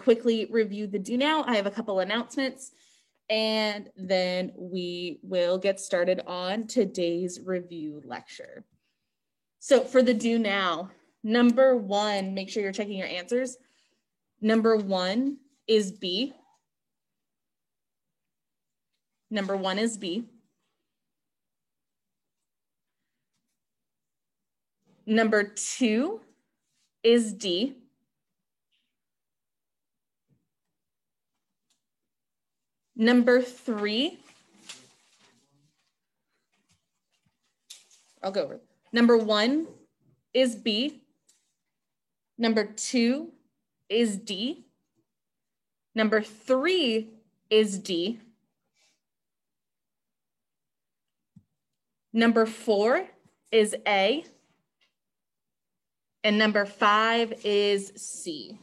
quickly review the do now. I have a couple announcements, and then we will get started on today's review lecture. So for the do now, number one, make sure you're checking your answers. Number one is B. Number one is B. Number two is D. Number three, I'll go over. Number one is B. Number two is D. Number three is D. Number four is A. And number five is C.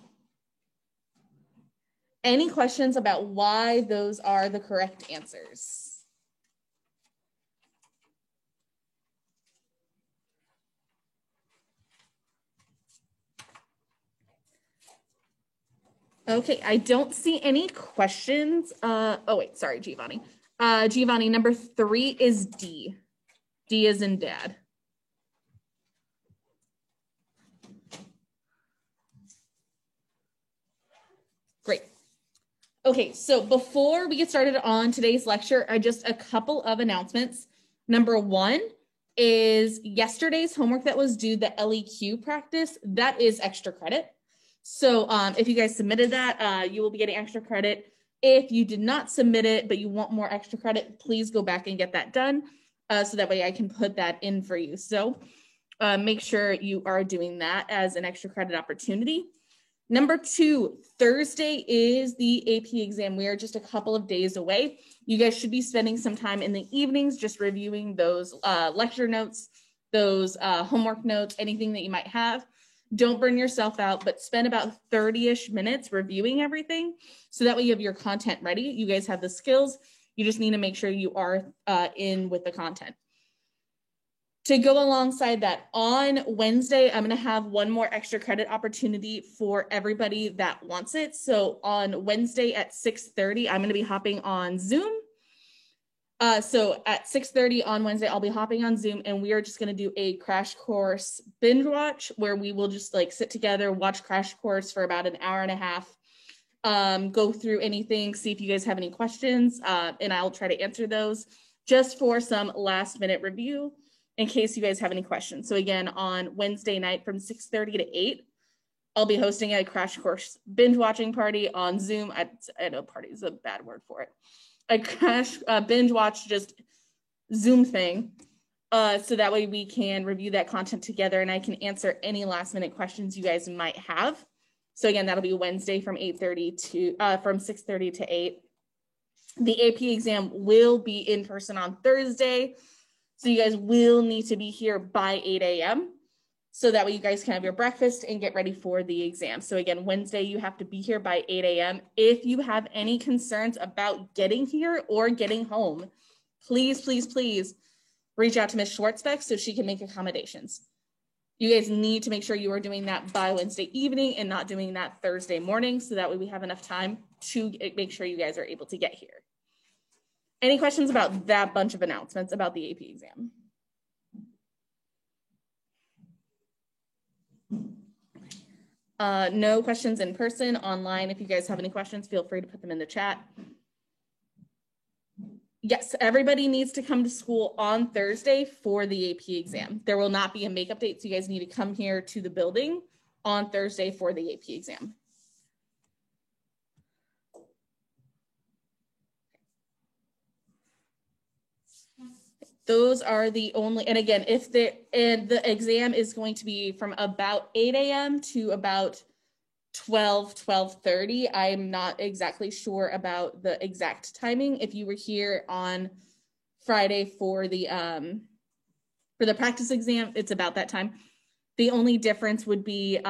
Any questions about why those are the correct answers? Okay, I don't see any questions. Oh wait, sorry, Giovanni. Giovanni, number three is D. D is in dad. Great. Okay, so before we get started on today's lecture, just a couple of announcements. Number one is yesterday's homework that was due, the LEQ practice, that is extra credit. So if you guys submitted that, you will be getting extra credit. If you did not submit it, but you want more extra credit, please go back and get that done so that way I can put that in for you. So make sure you are doing that as an extra credit opportunity. Number two, Thursday is the AP exam. We are just a couple of days away. You guys should be spending some time in the evenings just reviewing those lecture notes, those homework notes, anything that you might have. Don't burn yourself out, but spend about 30-ish minutes reviewing everything so that way you have your content ready. You guys have the skills. You just need to make sure you are in with the content. To go alongside that, on Wednesday, I'm going to have one more extra credit opportunity for everybody that wants it. So on Wednesday at 6:30, I'm going to be hopping on Zoom. So at 6:30 on Wednesday, I'll be hopping on Zoom, and we are just going to do a crash course binge watch where we will just like sit together, watch crash course for about an hour and a half, go through anything, see if you guys have any questions, and I'll try to answer those just for some last minute review in case you guys have any questions. So again, on Wednesday night from 6:30 to 8, I'll be hosting a crash course binge watching party on Zoom. I know party is a bad word for it. A crash binge watch just Zoom thing. So that way we can review that content together and I can answer any last minute questions you guys might have. So again, that'll be Wednesday from 6:30 to 8. The AP exam will be in person on Thursday. So you guys will need to be here by 8 a.m. So that way you guys can have your breakfast and get ready for the exam. So again, Wednesday, you have to be here by 8 a.m. If you have any concerns about getting here or getting home, please, please, please reach out to Ms. Schwartzbeck so she can make accommodations. You guys need to make sure you are doing that by Wednesday evening and not doing that Thursday morning. So that way we have enough time to make sure you guys are able to get here. Any questions about that bunch of announcements about the AP exam? No questions in person, online. If you guys have any questions, feel free to put them in the chat. Yes, everybody needs to come to school on Thursday for the AP exam. There will not be a makeup date, so you guys need to come here to the building on Thursday for the AP exam. Those are the only, and again, if the exam is going to be from about 8 a.m. to about 12:30. I'm not exactly sure about the exact timing. If you were here on Friday for the practice exam, it's about that time. The only difference would be it's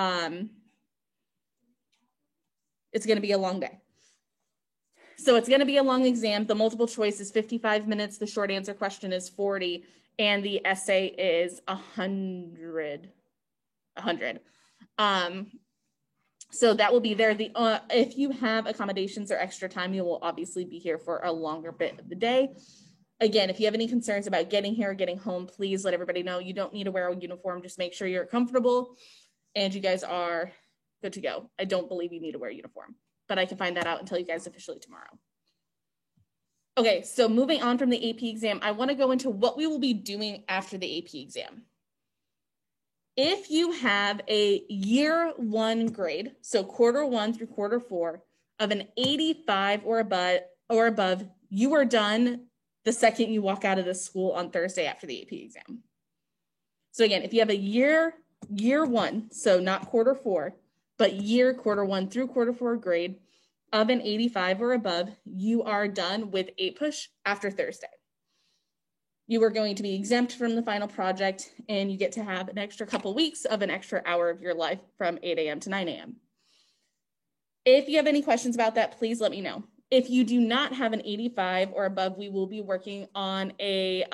going to be a long day. So it's going to be a long exam. The multiple choice is 55 minutes. The short answer question is 40. And the essay is 100. So that will be there. If you have accommodations or extra time, you will obviously be here for a longer bit of the day. Again, if you have any concerns about getting here or getting home, please let everybody know. You don't need to wear a uniform. Just make sure you're comfortable and you guys are good to go. I don't believe you need to wear a uniform, but I can find that out and tell you guys officially tomorrow. Okay, so moving on from the AP exam, I want to go into what we will be doing after the AP exam. If you have a year one grade, so quarter one through quarter four of an 85 or above, you are done the second you walk out of the school on Thursday after the AP exam. So again, if you have a year one, so not quarter four, but quarter one through quarter four grade of an 85 or above, you are done with APUSH after Thursday. You are going to be exempt from the final project and you get to have an extra couple weeks of an extra hour of your life from 8 a.m. to 9 a.m. If you have any questions about that, please let me know. If you do not have an 85 or above, we will be working on a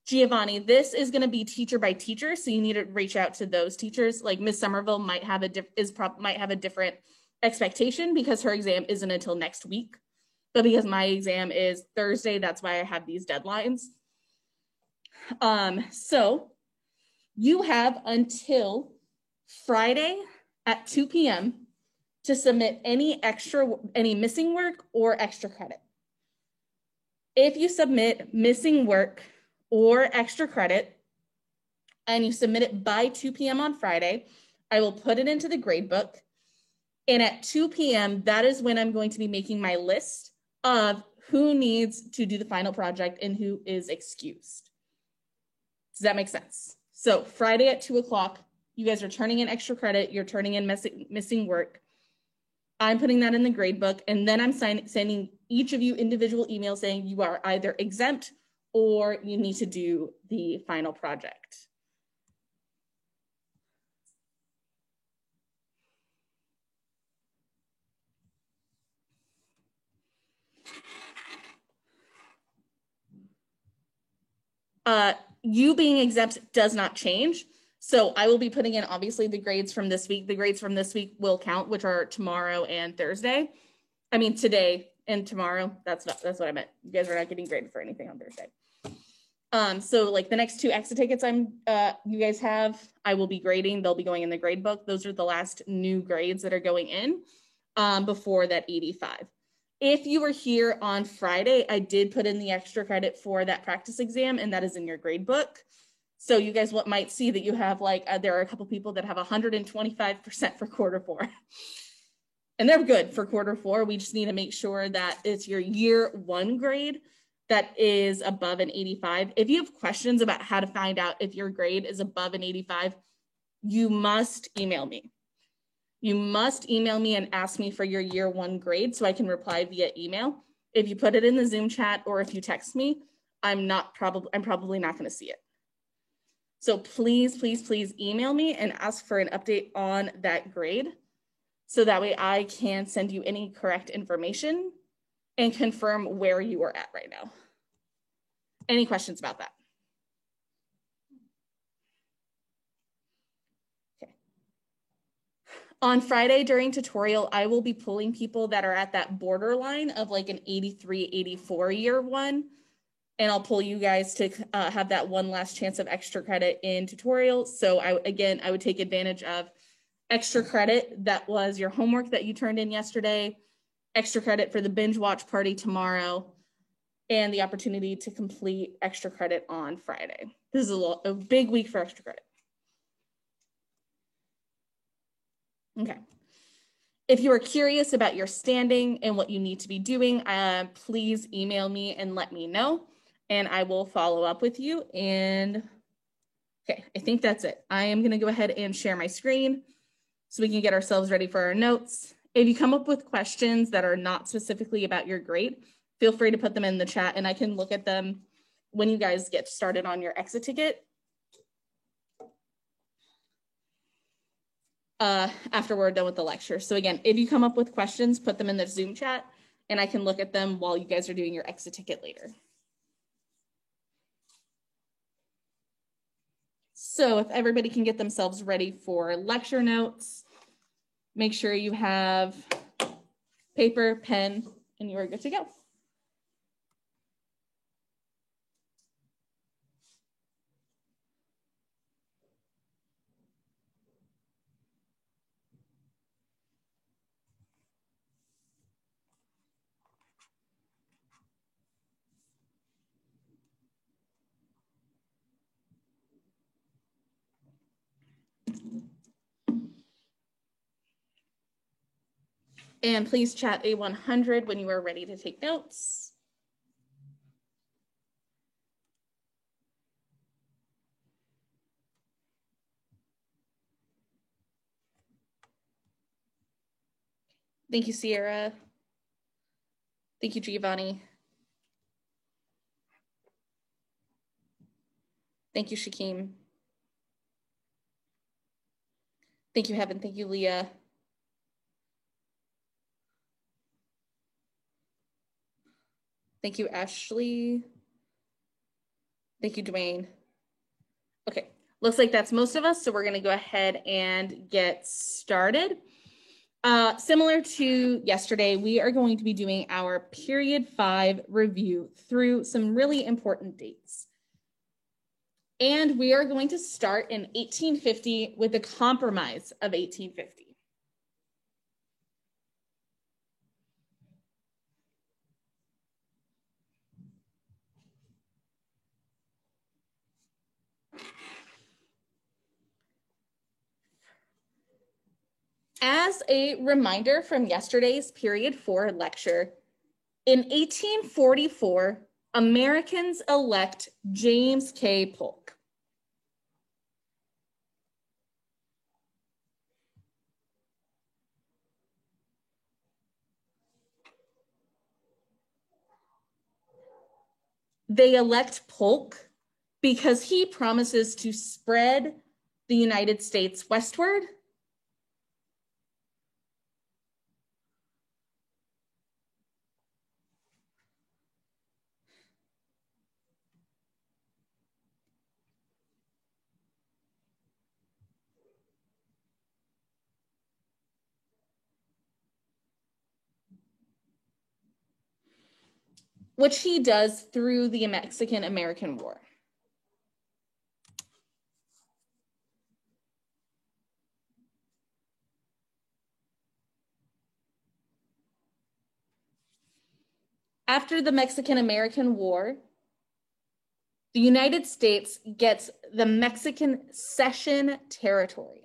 Giovanni. This is going to be teacher by teacher, so you need to reach out to those teachers. Like Miss Somerville might have a different expectation because her exam isn't until next week, but because my exam is Thursday, that's why I have these deadlines. So you have until Friday at 2 p.m. to submit any missing work or extra credit. If you submit missing work or extra credit and you submit it by 2 p.m. on Friday, I will put it into the grade book. And at 2 p.m., that is when I'm going to be making my list of who needs to do the final project and who is excused. Does that make sense? So Friday at 2 o'clock, you guys are turning in extra credit. You're turning in missing work. I'm putting that in the grade book. And then I'm sending each of you individual emails saying you are either exempt or you need to do the final project. You being exempt does not change. So I will be putting in obviously the grades from this week. The grades from this week will count, which are tomorrow and Thursday. I mean, today and tomorrow. That's what I meant. You guys are not getting graded for anything on Thursday. So like the next two exit tickets you guys have, I will be grading. They'll be going in the grade book. Those are the last new grades that are going in before that 85. If you were here on Friday, I did put in the extra credit for that practice exam, and that is in your grade book. So you guys might see that you have there are a couple people that have 125% for quarter four. And they're good for quarter four. We just need to make sure that it's your year one grade that is above an 85. If you have questions about how to find out if your grade is above an 85, you must email me. You must email me and ask me for your year one grade so I can reply via email. If you put it in the Zoom chat or if you text me, I'm probably not going to see it. So please, please, please email me and ask for an update on that grade so that way I can send you any correct information and confirm where you are at right now. Any questions about that? On Friday during tutorial, I will be pulling people that are at that borderline of like an 83, 84 year one. And I'll pull you guys to have that one last chance of extra credit in tutorial. So I would take advantage of extra credit. That was your homework that you turned in yesterday, extra credit for the binge watch party tomorrow, and the opportunity to complete extra credit on Friday. This is a big week for extra credit. Okay. If you are curious about your standing and what you need to be doing, please email me and let me know, and I will follow up with you. And okay, I think that's it. I am going to go ahead and share my screen so we can get ourselves ready for our notes. If you come up with questions that are not specifically about your grade, feel free to put them in the chat and I can look at them when you guys get started on your exit ticket. After we're done with the lecture. So again, if you come up with questions, put them in the Zoom chat and I can look at them while you guys are doing your exit ticket later. So if everybody can get themselves ready for lecture notes, Make sure you have paper, pen, and you are good to go. And please chat A100 when you are ready to take notes. Thank you, Sierra. Thank you, Giovanni. Thank you, Shakeem. Thank you, Heaven. Thank you, Leah. Thank you, Ashley. Thank you, Dwayne. Okay, looks like that's most of us, so we're gonna go ahead and get started. Similar to yesterday, we are going to be doing our period 5 review through some really important dates. And we are going to start in 1850 with the Compromise of 1850. As a reminder from yesterday's period 4 lecture, in 1844, Americans elect James K. Polk. They elect Polk because he promises to spread the United States westward which he does through the Mexican-American War. After the Mexican-American War, the United States gets the Mexican Cession Territory.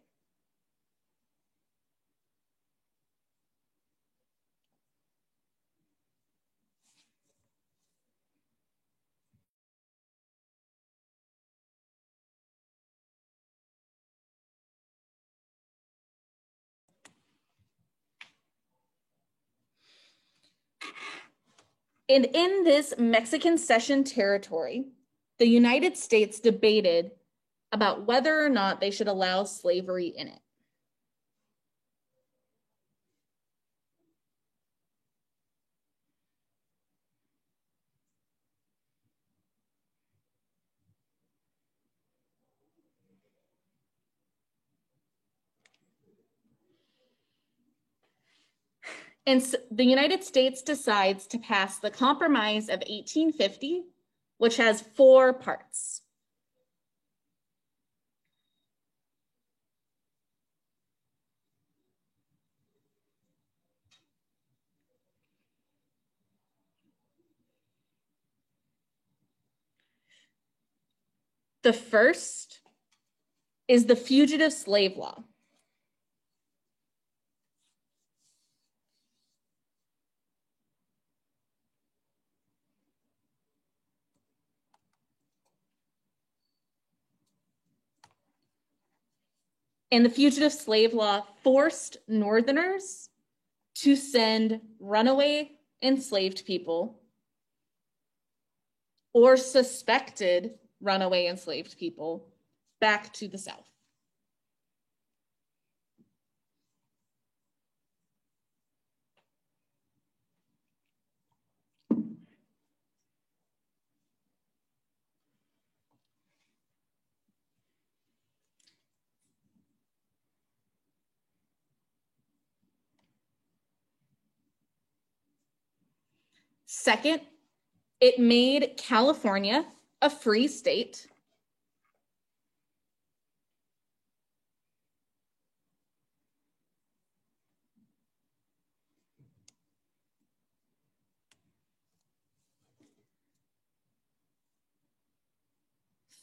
And in this Mexican Cession Territory, the United States debated about whether or not they should allow slavery in it. And so the United States decides to pass the Compromise of 1850, which has 4 parts. The first is the Fugitive Slave Law. And the Fugitive Slave Law forced Northerners to send runaway enslaved people or suspected runaway enslaved people back to the South. Second, it made California a free state.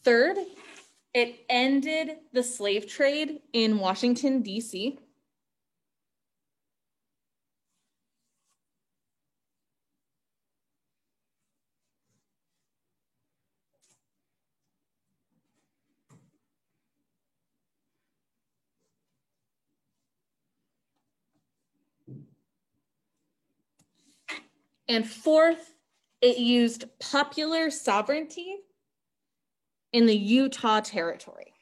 Third, it ended the slave trade in Washington, D.C. And fourth, it used popular sovereignty in the Utah Territory.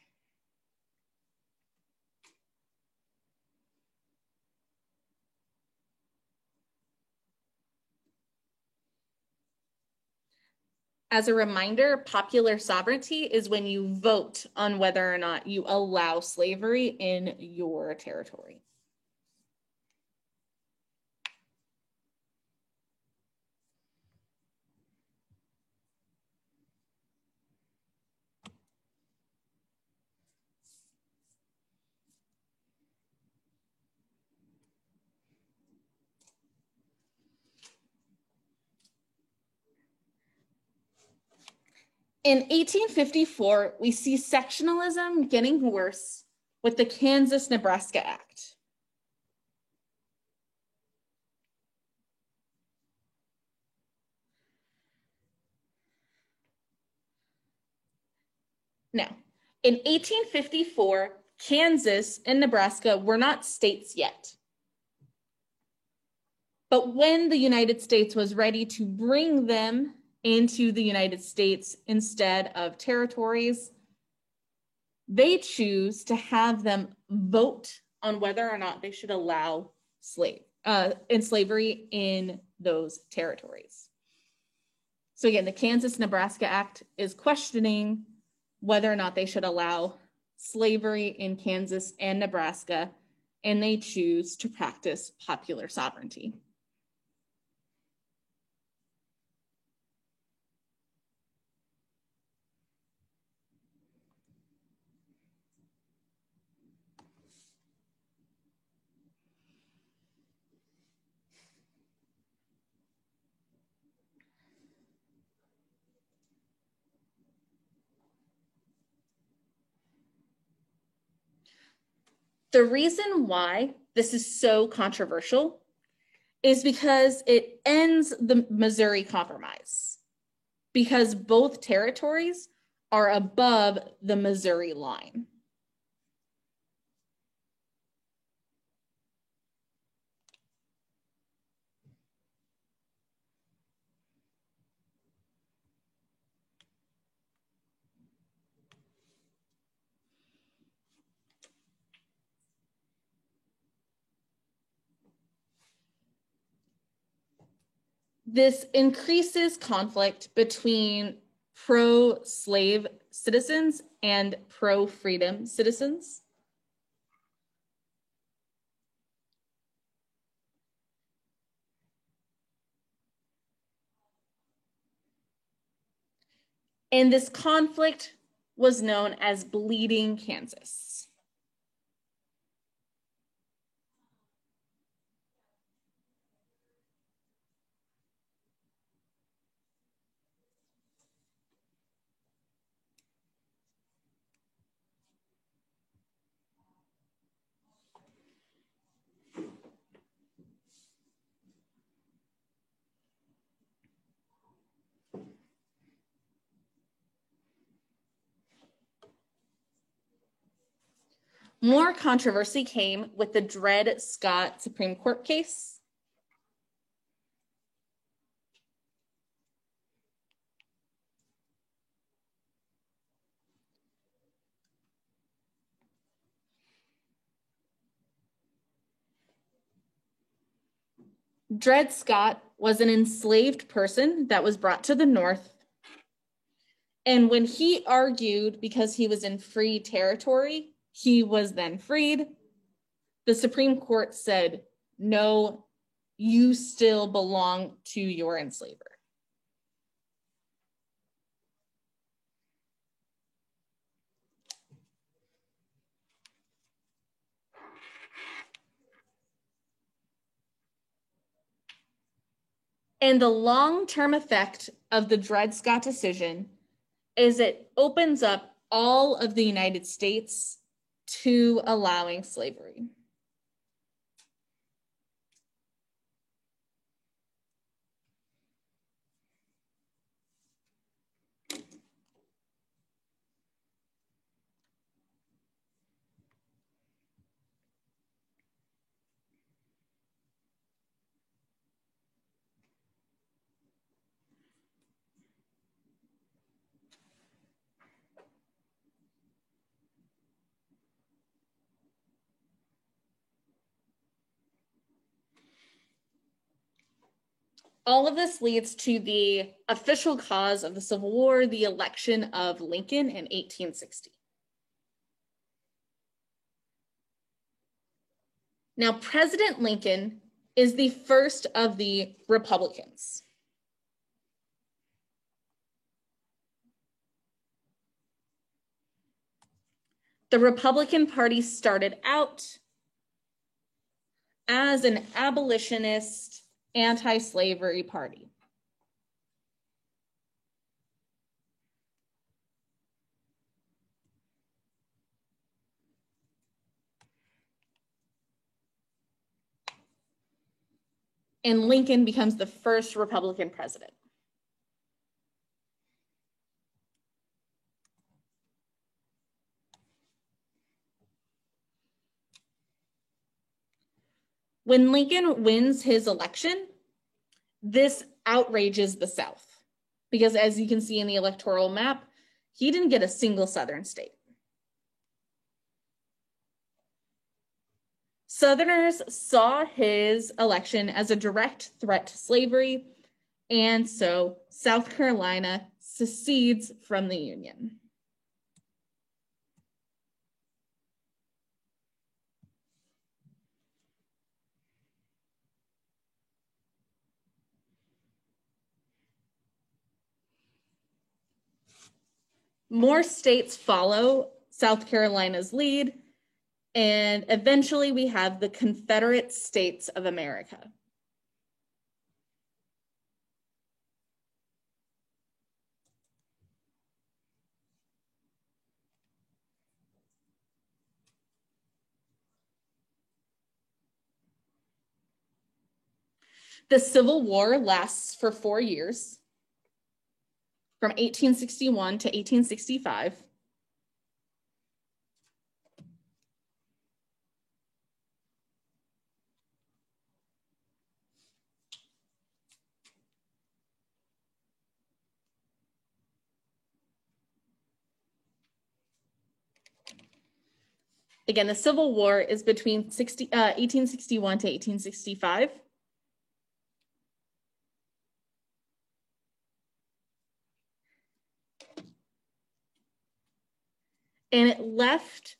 As a reminder, popular sovereignty is when you vote on whether or not you allow slavery in your territory. In 1854, we see sectionalism getting worse with the Kansas-Nebraska Act. Now, in 1854, Kansas and Nebraska were not states yet. But when the United States was ready to bring them into the United States instead of territories, they choose to have them vote on whether or not they should allow slavery in those territories. So again, the Kansas-Nebraska Act is questioning whether or not they should allow slavery in Kansas and Nebraska, and they choose to practice popular sovereignty. The reason why this is so controversial is because it ends the Missouri Compromise, because both territories are above the Missouri line. This increases conflict between pro-slave citizens and pro-freedom citizens. And this conflict was known as Bleeding Kansas. More controversy came with the Dred Scott Supreme Court case. Dred Scott was an enslaved person that was brought to the North. And when he argued because he was in free territory, he was then freed. The Supreme Court said, no, you still belong to your enslaver. And the long-term effect of the Dred Scott decision is it opens up all of the United States to allowing slavery. All of this leads to the official cause of the Civil War, the election of Lincoln in 1860. Now, President Lincoln is the first of the Republicans. The Republican Party started out as an abolitionist, anti-slavery party. And Lincoln becomes the first Republican president. When Lincoln wins his election, this outrages the South because, as you can see in the electoral map, he didn't get a single Southern state. Southerners saw his election as a direct threat to slavery, and so South Carolina secedes from the Union. More states follow South Carolina's lead, and eventually we have the Confederate States of America. The Civil War lasts for 4 years, from 1861 to 1865. Again, the Civil War is between 1861 to 1865. And it left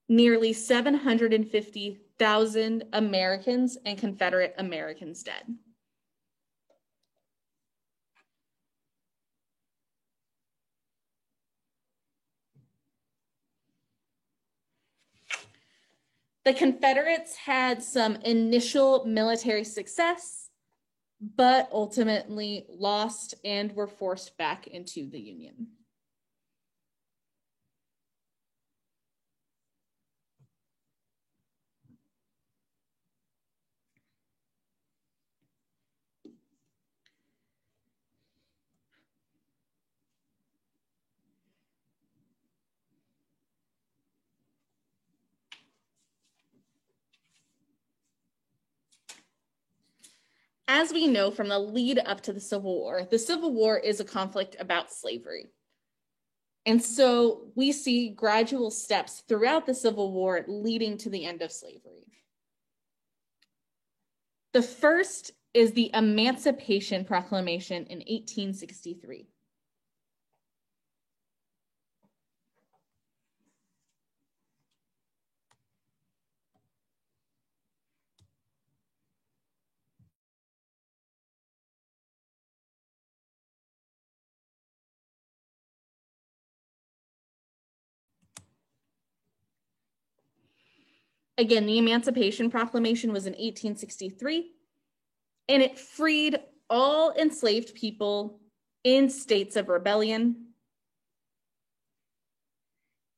nearly 750,000 Americans and Confederate Americans dead. The Confederates had some initial military success, but ultimately lost and were forced back into the Union. As we know from the lead up to the Civil War is a conflict about slavery. And so we see gradual steps throughout the Civil War leading to the end of slavery. The first is the Emancipation Proclamation in 1863. Again, the Emancipation Proclamation was in 1863, and it freed all enslaved people in states of rebellion.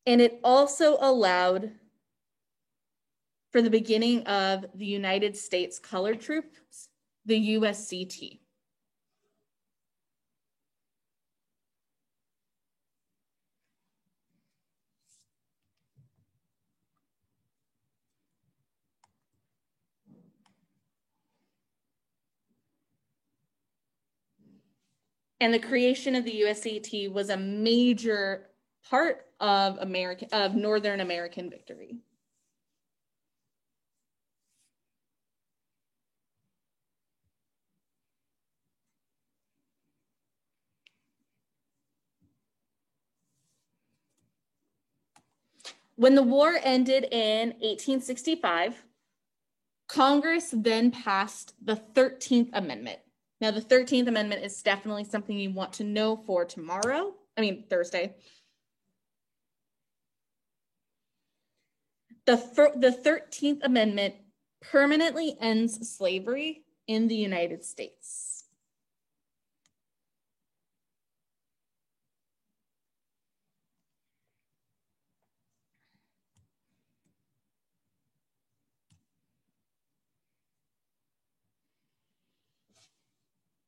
And it also allowed for the beginning of the United States Colored Troops, the USCT. And the creation of the USCT was a major part of Northern American victory. When the war ended in 1865, Congress then passed the 13th Amendment. Now, the 13th Amendment is definitely something you want to know for Thursday. The 13th Amendment permanently ends slavery in the United States.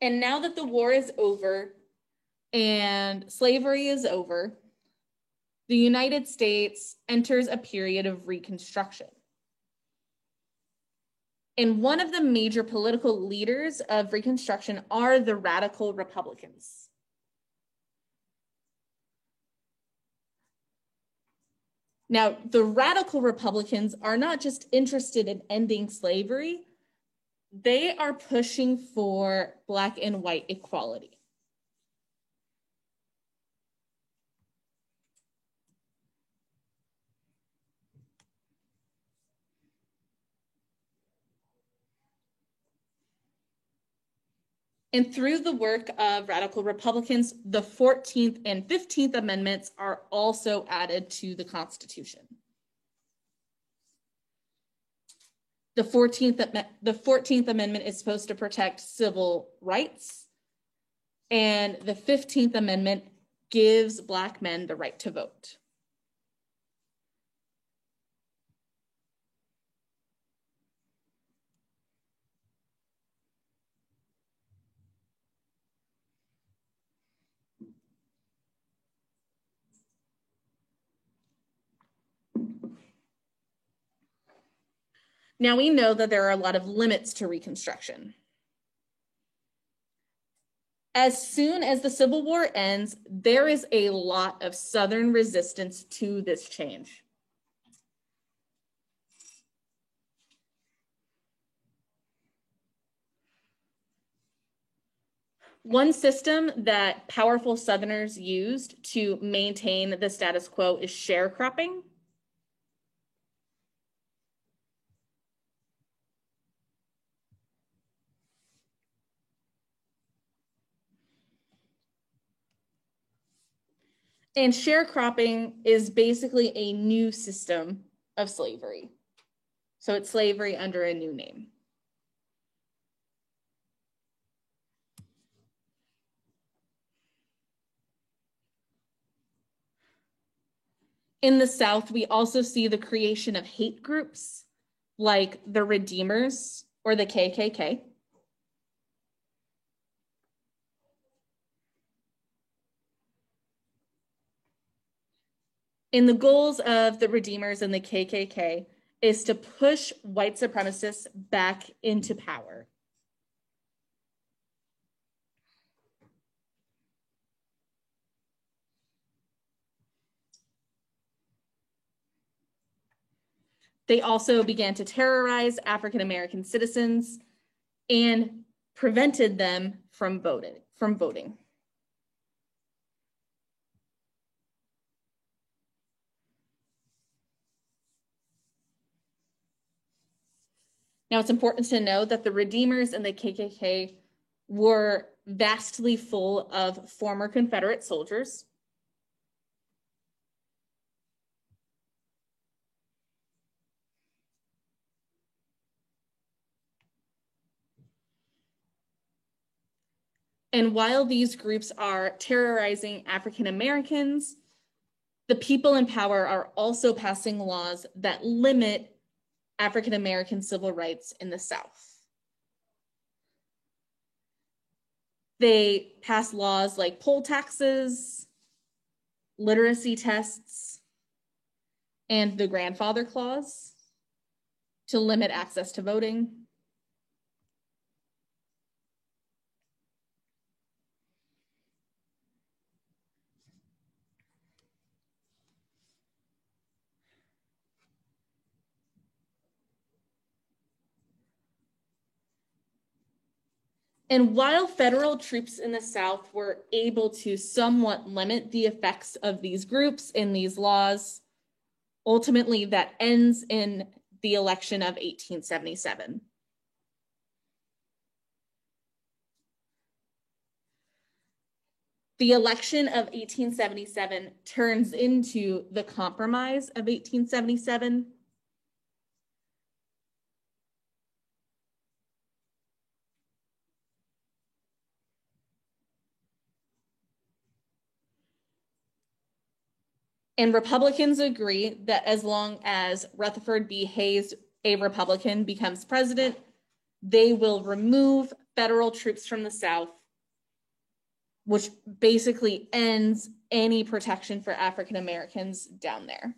And now that the war is over and slavery is over, the United States enters a period of Reconstruction. And one of the major political leaders of Reconstruction are the Radical Republicans. Now, the Radical Republicans are not just interested in ending slavery, they are pushing for Black and white equality. And through the work of Radical Republicans, the 14th and 15th Amendments are also added to the Constitution. The 14th Amendment is supposed to protect civil rights, and the 15th Amendment gives Black men the right to vote. Now we know that there are a lot of limits to Reconstruction. As soon as the Civil War ends, there is a lot of Southern resistance to this change. One system that powerful Southerners used to maintain the status quo is sharecropping. And sharecropping is basically a new system of slavery. So it's slavery under a new name. In the South, we also see the creation of hate groups like the Redeemers or the KKK. And the goals of the Redeemers and the KKK is to push white supremacists back into power. They also began to terrorize African American citizens and prevented them from voting. Now, it's important to know that the Redeemers and the KKK were vastly full of former Confederate soldiers. And while these groups are terrorizing African Americans, the people in power are also passing laws that limit African American civil rights in the South. They pass laws like poll taxes, literacy tests, and the grandfather clause to limit access to voting. And while federal troops in the South were able to somewhat limit the effects of these groups in these laws, ultimately that ends in the election of 1877. The election of 1877 turns into the Compromise of 1877. And Republicans agree that as long as Rutherford B. Hayes, a Republican, becomes president, they will remove federal troops from the South, which basically ends any protection for African Americans down there.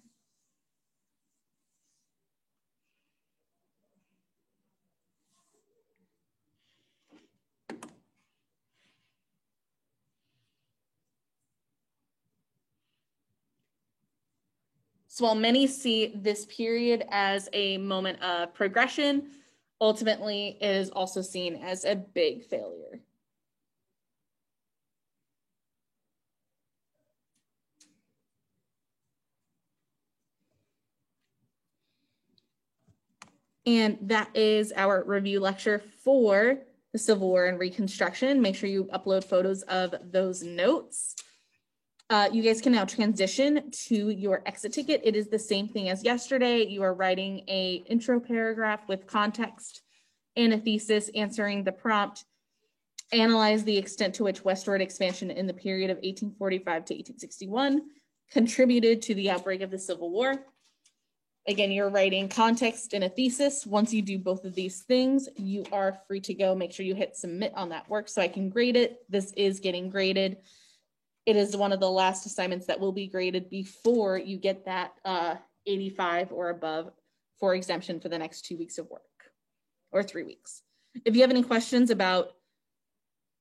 So while many see this period as a moment of progression, ultimately it is also seen as a big failure. And that is our review lecture for the Civil War and Reconstruction. Make sure you upload photos of those notes. You guys can now transition to your exit ticket. It is the same thing as yesterday. You are writing an intro paragraph with context and a thesis, answering the prompt, analyze the extent to which westward expansion in the period of 1845 to 1861 contributed to the outbreak of the Civil War. Again, you're writing context and a thesis. Once you do both of these things, you are free to go. Make sure you hit submit on that work so I can grade it. This is getting graded. It is one of the last assignments that will be graded before you get that 85 or above for exemption for the next 2 weeks of work, or 3 weeks. If you have any questions about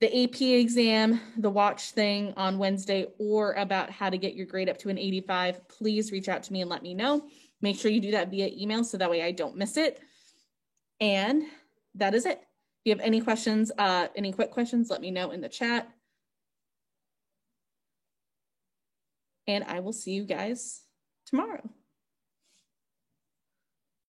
the AP exam, the watch thing on Wednesday, or about how to get your grade up to an 85, please reach out to me and let me know. Make sure you do that via email so that way I don't miss it. And that is it. If you have any questions, any quick questions, let me know in the chat. And I will see you guys tomorrow.